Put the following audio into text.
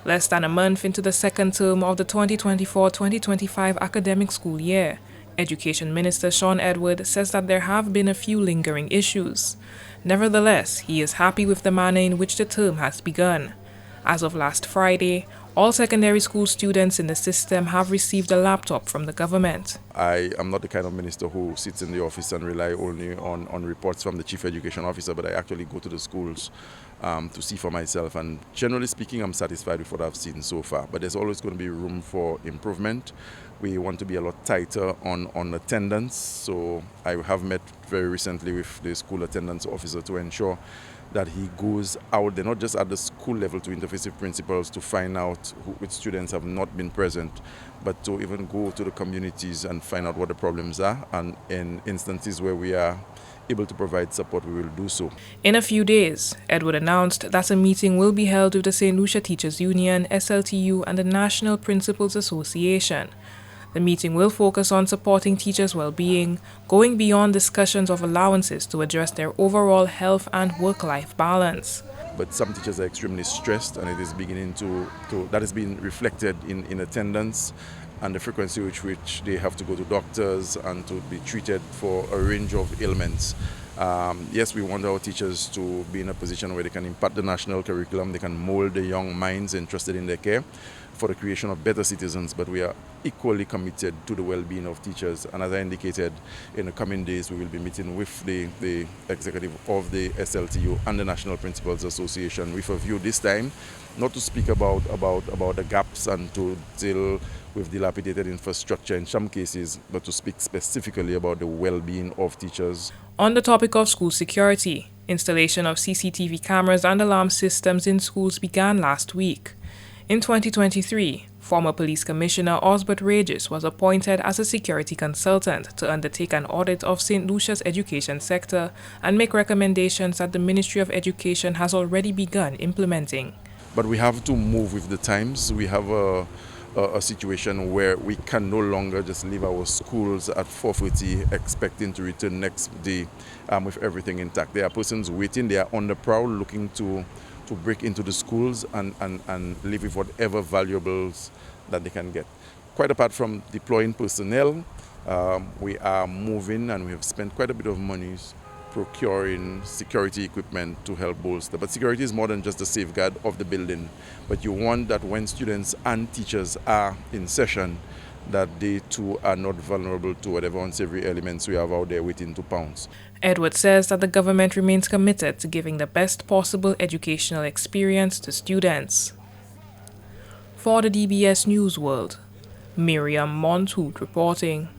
Less than a month into the second term of the 2024-2025 academic school year, Education Minister Shawn Edward says that there have been a few lingering issues. Nevertheless, he is happy with the manner in which the term has begun. As of last Friday, all secondary school students in the system have received a laptop from the government. I am not the kind of minister who sits in the office and rely only on reports from the Chief Education Officer, but I actually go to the schools to see for myself. And generally speaking, I'm satisfied with what I've seen so far. But there's always going to be room for improvement. We want to be a lot tighter on attendance. So I have met very recently with the school attendance officer to ensure that he goes out there, not just at the school level to interface with principals to find out which students have not been present, but to even go to the communities and find out what the problems are. And in instances where we are able to provide support, we will do so. In a few days, Edward announced that a meeting will be held with the St. Lucia Teachers Union, SLTU, and the National Principals Association. The meeting will focus on supporting teachers' well-being, going beyond discussions of allowances to address their overall health and work-life balance. But some teachers are extremely stressed, and it is beginning that is being reflected in attendance and the frequency with which they have to go to doctors and to be treated for a range of ailments. Yes, we want our teachers to be in a position where they can impact the national curriculum, they can mold the young minds interested in their care for the creation of better citizens, but we are equally committed to the well-being of teachers. And as I indicated, in the coming days we will be meeting with the executive of the SLTU and the National Principals Association with a view this time not to speak about the gaps and to deal with dilapidated infrastructure in some cases, but to speak specifically about the well-being of teachers. On the topic of school security, installation of CCTV cameras and alarm systems in schools began last week. In 2023, former Police Commissioner Osbert Regis was appointed as a security consultant to undertake an audit of St. Lucia's education sector and make recommendations that the Ministry of Education has already begun implementing. But we have to move with the times. We have a situation where we can no longer just leave our schools at 4:30 expecting to return next day with everything intact. There are persons waiting, they are on the prowl looking to break into the schools and leave with whatever valuables that they can get. Quite apart from deploying personnel, we are moving and we have spent quite a bit of money procuring security equipment to help bolster. But security is more than just the safeguard of the building. But you want that when students and teachers are in session, that they too are not vulnerable to whatever unsavory elements we have out there waiting to pounce. Edward says that the government remains committed to giving the best possible educational experience to students. For the DBS News World, Miriam Montoot reporting.